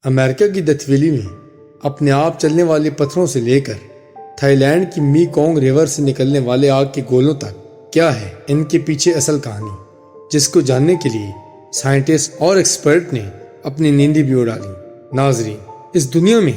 امریکہ کی death valley میں اپنے آپ چلنے والے پتھروں سے لے کر تھائی لینڈ کی می کونگ ریور سے نکلنے والے آگ کے گولوں تک کیا ہے ان کے پیچھے اصل کہانی، جس کو جاننے کے لیے سائنٹسٹ اور ایکسپرٹ نے اپنی نیندی بھی اڑا لی۔ ناظرین، اس دنیا میں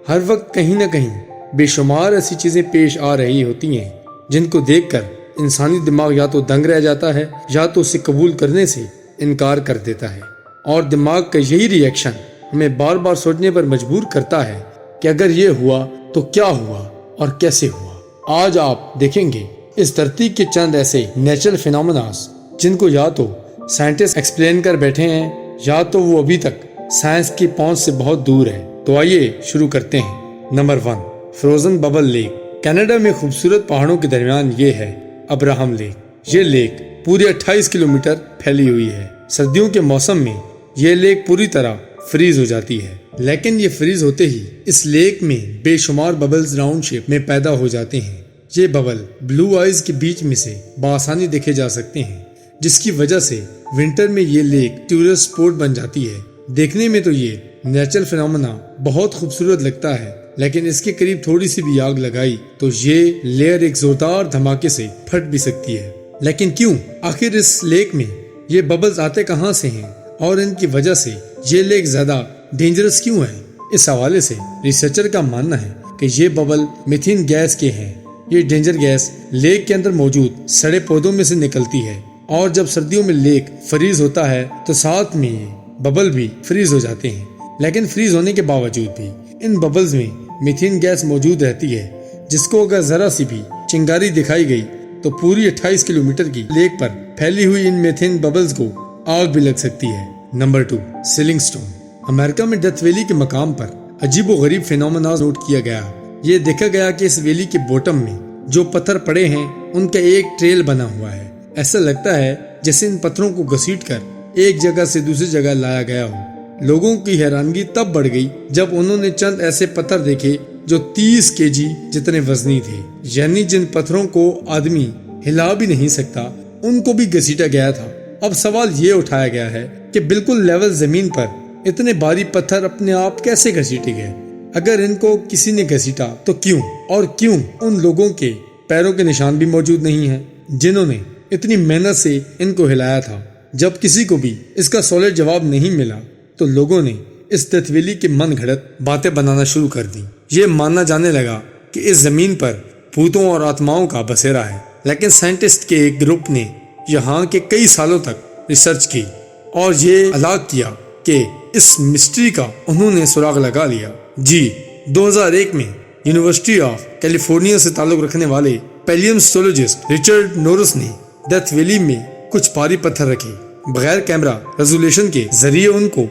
ہر وقت کہیں نہ کہیں بے شمار ایسی چیزیں پیش آ رہی ہوتی ہیں جن کو دیکھ کر انسانی دماغ یا تو دنگ رہ جاتا ہے یا تو اسے قبول کرنے سے انکار کر دیتا ہے، اور دماغ کا یہی ری ایکشن ہمیں بار بار سوچنے پر مجبور کرتا ہے کہ اگر یہ ہوا تو کیا ہوا اور کیسے ہوا۔ آج آپ دیکھیں گے اس دھرتی کے چند ایسے نیچرل فینومیناز جن کو یا تو سائنٹسٹ ایکسپلین کر بیٹھے ہیں یا تو وہ ابھی تک سائنس کی پہنچ سے بہت دور ہے۔ تو آئیے شروع کرتے ہیں۔ Number 1، frozen bubble lake. Canada میں خوبصورت پہاڑوں کے درمیان یہ ہے ابراہم لیک۔ یہ لیک پورے 28 کلومیٹر پھیلی ہوئی ہے۔ سردیوں کے موسم میں یہ لیک پوری طرح فریز ہو جاتی ہے، لیکن یہ فریز ہوتے ہی اس لیک میں بے شمار ببلز راؤنڈ شیپ میں پیدا ہو جاتے ہیں۔ یہ ببل بلو آئیز کے بیچ میں سے بآسانی دیکھے جا سکتے ہیں، جس کی وجہ سے ونٹر میں یہ لیک ٹورسٹ سپوٹ بن جاتی ہے۔ دیکھنے میں تو یہ نیچرل فینومینا بہت خوبصورت لگتا ہے، لیکن اس کے قریب تھوڑی سی بھی آگ لگائی تو یہ لیئر ایک زوردار دھماکے سے پھٹ بھی سکتی ہے۔ لیکن کیوں؟ آخر اس لیک میں یہ ببلز آتے کہاں سے ہیں اور ان کی وجہ سے یہ لیک زیادہ ڈینجرس کیوں ہے؟ اس حوالے سے ریسرچر کا ماننا ہے کہ یہ ببل میتھین گیس کے ہیں۔ یہ ڈینجر گیس لیک کے اندر موجود سڑے پودوں میں سے نکلتی ہے، اور جب سردیوں میں لیک فریز ہوتا ہے تو ساتھ میں یہ ببل بھی فریز ہو جاتے ہیں۔ لیکن فریز ہونے کے باوجود بھی ان ببلز میں میتھین گیس موجود رہتی ہے، جس کو اگر ذرا سی بھی چنگاری دکھائی گئی تو پوری 28 کلومیٹر کی لیک پر پھیلی ہوئی ان میتھین ببلز کو آگ بھی لگ سکتی ہے۔ Number 2، selling stone. امریکہ میں ڈیتھ ویلی کے مقام پر عجیب و غریب فینومینا نوٹ کیا گیا۔ یہ دیکھا گیا کہ اس ویلی کے باٹم میں جو پتھر پڑے ہیں ان کا ایک ٹریل بنا ہوا ہے۔ ایسا لگتا ہے جیسے ان پتھروں کو گھسیٹ کر ایک جگہ سے دوسری جگہ لایا گیا ہو۔ لوگوں کی حیرانگی تب بڑھ گئی جب انہوں نے چند ایسے پتھر دیکھے جو 30 kg جتنے وزنی تھے، یعنی جن پتھروں کو آدمی ہلا بھی نہیں سکتا ان کو بھی گھسیٹا گیا تھا۔ اب سوال یہ اٹھایا گیا ہے کہ بالکل لیول زمین پر اتنے بھاری پتھر اپنے آپ کیسے گھسیٹے گئے؟ اگر ان کو کسی نے گھسیٹا تو کیوں؟ اور کیوں ان لوگوں کے پیروں کے نشان بھی موجود نہیں ہیں جنہوں نے اتنی محنت سے ان کو ہلایا تھا؟ جب کسی کو بھی اس کا سالڈ جواب نہیں ملا تو لوگوں نے اس ڈیتھ ویلی کے من گھڑت باتیں بنانا شروع کر دی۔ یہ ماننا جانے لگا کہ اس زمین پر بھوتوں اور آتماؤں کا بسیرا ہے، لیکن سائنٹسٹ کے ایک گروپ نے یہاں کے کئی سالوں تک ریسرچ کی اور یہ الاغ کیا کہ اس مسٹری کا انہوں نے سراغ لگا لیا۔ 2001 میں یونیورسٹی آف کیلیفورنیا سے تعلق رکھنے والے پیلیونٹولوجسٹ رچرڈ نورس نے ڈیتھ ویلی میں کچھ بھاری پتھر رکھے۔ بغیر کیمرہ ریزولوشن کے ذریعے ان کو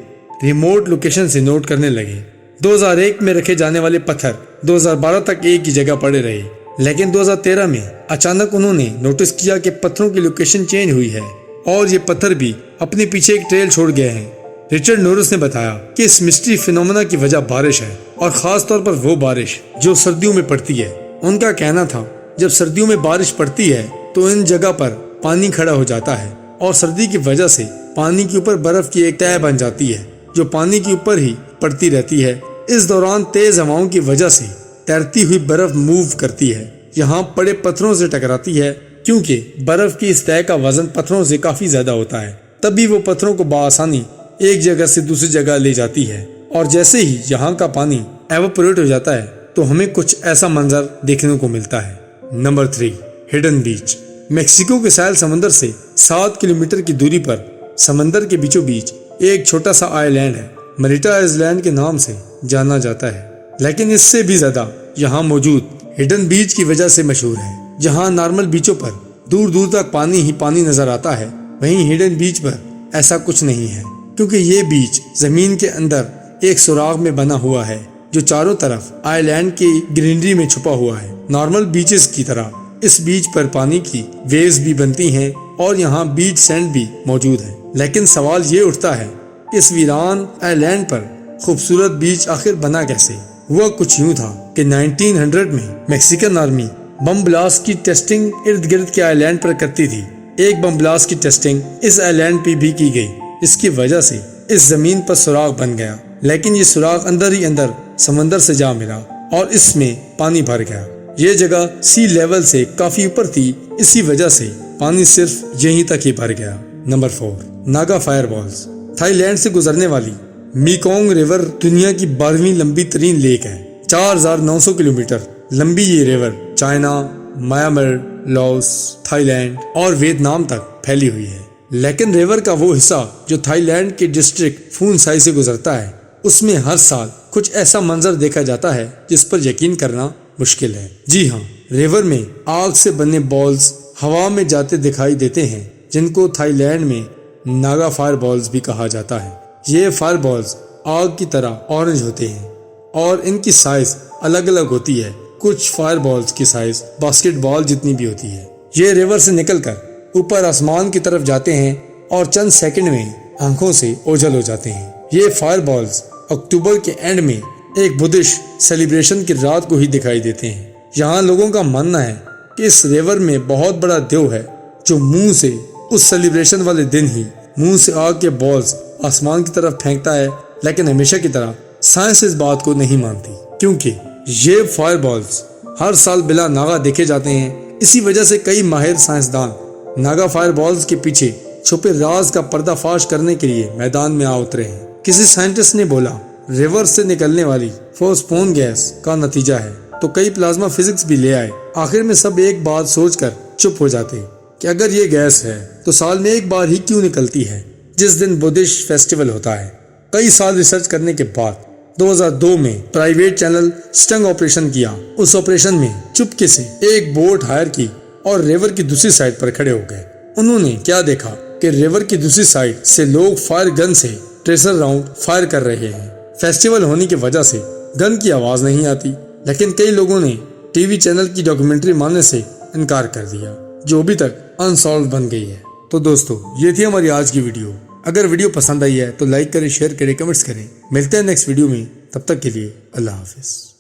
ریموٹ لوکیشن سے نوٹ کرنے لگے۔ 2001 میں رکھے جانے والے پتھر 2012 تک ایک ہی جگہ پڑے رہے، لیکن 2013 میں اچانک انہوں نے نوٹس کیا کہ پتھروں کی لوکیشن چینج ہوئی ہے اور یہ پتھر بھی اپنے پیچھے ایک ٹریل چھوڑ گئے ہیں۔ رچرڈ نورس نے بتایا کہ اس مسٹری فینومینا کی وجہ بارش ہے، اور خاص طور پر وہ بارش جو سردیوں میں پڑتی ہے۔ ان کا کہنا تھا جب سردیوں میں بارش پڑتی ہے تو ان جگہ پر پانی کھڑا ہو جاتا ہے، اور سردی کی وجہ سے پانی کے اوپر برف کی ایک تہہ بن جاتی ہے جو پانی کے اوپر ہی پڑتی رہتی ہے۔ اس دوران تیز ہوائوں کی وجہ سے تیرتی ہوئی برف موو کرتی ہے، یہاں پڑے پتھروں سے ٹکراتی ہے۔ کیونکہ برف کی اس تہہ کا وزن پتھروں سے کافی زیادہ ہوتا ہے، تبھی وہ پتھروں کو بآسانی ایک جگہ سے دوسری جگہ لے جاتی ہے، اور جیسے ہی یہاں کا پانی ایواپوریٹ ہو جاتا ہے تو ہمیں کچھ ایسا منظر دیکھنے کو ملتا ہے۔ نمبر 3، ہڈن بیچ۔ میکسیکو کے ساحل سمندر سے 7 کلومیٹر کی دوری پر سمندر کے بیچوں بیچ ایک چھوٹا سا آئی لینڈ ہے۔ مریٹا آئز لینڈ کے نام سے جانا جاتا ہے، لیکن اس سے بھی زیادہ یہاں موجود ہڈن بیچ کی وجہ سے مشہور ہے۔ جہاں نارمل بیچوں پر دور دور تک پانی ہی پانی نظر آتا ہے، وہیں ہڈن بیچ پر ایسا کچھ نہیں ہے، کیونکہ یہ بیچ زمین کے اندر ایک سوراخ میں بنا ہوا ہے جو چاروں طرف آئی لینڈ کی گرینری میں چھپا ہوا ہے۔ نارمل بیچز کی طرح اس بیچ پر پانی کی ویوز بھی بنتی ہیں اور یہاں بیچ سینڈ بھی موجود ہے، لیکن سوال یہ اٹھتا ہے کہ اس ویران آئی لینڈ پر خوبصورت بیچ آخر بنا کیسے؟ ہوا کچھ یوں تھا کہ 1900 میں میکسیکن آرمی بم بلاسٹ کی ٹیسٹنگ ارد گرد کے آئی لینڈ پر کرتی تھی۔ ایک بم بلاسٹ کی ٹیسٹنگ اس آئی لینڈ پہ بھی کی گئی، اس کی وجہ سے اس زمین پر سوراخ بن گیا، لیکن یہ سوراخ اندر ہی اندر سمندر سے جا ملا اور اس میں پانی بھر گیا۔ یہ جگہ سی لیول سے کافی اوپر تھی، اسی وجہ سے پانی صرف یہیں تک ہی بھر گیا۔ Number 4، Naga fire balls. Thailand سے گزرنے والی میکونگ ریور دنیا کی 12ویں لمبی ترین لیک ہے۔ 4900 کلومیٹر لمبی یہ river China, Myanmar, Laos, Thailand اور ویتنام تک پھیلی ہوئی ہے۔ لیکن ریور کا وہ حصہ جو تھائی لینڈ کے ڈسٹرکٹ فون سائی سے گزرتا ہے، اس میں ہر سال کچھ ایسا منظر دیکھا جاتا ہے جس پر یقین کرنا مشکل ہے۔ جی ہاں، ریور میں آگ سے بنے بالز ہوا میں جاتے دکھائی دیتے ہیں، جن کو تھائی لینڈ میں ناگا فائر بالز بھی کہا جاتا ہے۔ یہ فائر بالز آگ کی طرح اورنج ہوتے ہیں اور ان کی سائز الگ الگ ہوتی ہے۔ کچھ فائر بالز کی سائز باسکٹ بال جتنی بھی ہوتی ہے۔ یہ ریور سے نکل کر اوپر آسمان کی طرف جاتے ہیں اور چند سیکنڈ میں آنکھوں سے اوجھل ہو جاتے ہیں۔ یہ فائر بالز اکتوبر کے اینڈ میں ایک بدھسٹ سیلیبریشن کی رات کو ہی دکھائی دیتے ہیں۔ یہاں لوگوں کا ماننا ہے کہ اس ریور میں بہت بڑا دیو ہے جو منہ سے اس سیلیبریشن والے دن ہی منہ سے آگ کے بالز آسمان کی طرف پھینکتا ہے، لیکن ہمیشہ کی طرح سائنس اس بات کو نہیں مانتی، کیونکہ یہ فائر بالز ہر سال بلا ناغا دیکھے جاتے ہیں۔ اسی وجہ سے کئی ماہر سائنسدان ناگا فائر بالز کے پیچھے چھپے راز کا پردہ فاش کرنے کے لیے میدان میں آ اترے ہیں۔ کسی سائنٹسٹ نے بولا ریور سے نکلنے والی فوسفون گیس کا نتیجہ ہے، تو کئی پلازما فزکس بھی لے آئے۔ آخر میں سب ایک بات سوچ کر چپ ہو جاتے کہ اگر یہ گیس ہے تو سال میں ایک بار ہی کیوں نکلتی ہے، جس دن بدھسٹ فیسٹیول ہوتا ہے۔ کئی سال ریسرچ کرنے کے بعد 2002 میں پرائیویٹ چینل سٹنگ آپریشن کیا۔ اس آپریشن میں چپکے سے ایک بوٹ ہائر کی اور ریور کی دوسری سائڈ پر کھڑے ہو گئے۔ انہوں نے کیا دیکھا کہ ریور کی دوسری سائڈ سے لوگ فائر گن سے ٹریسر راؤنڈ فائر کر رہے ہیں۔ فیسٹیول ہونے کی وجہ سے گن کی آواز نہیں آتی، لیکن کئی لوگوں نے ٹی وی چینل کی ڈاکیومنٹری ماننے سے انکار کر دیا، جو ابھی تک انسالوڈ بن گئی ہے۔ تو دوستو، یہ تھی ہماری آج کی ویڈیو۔ اگر ویڈیو پسند آئی ہے تو لائک کریں، شیئر کریں، کمنٹس کریں۔ ملتے ہیں نیکسٹ ویڈیو میں، تب تک کے لیے اللہ حافظ۔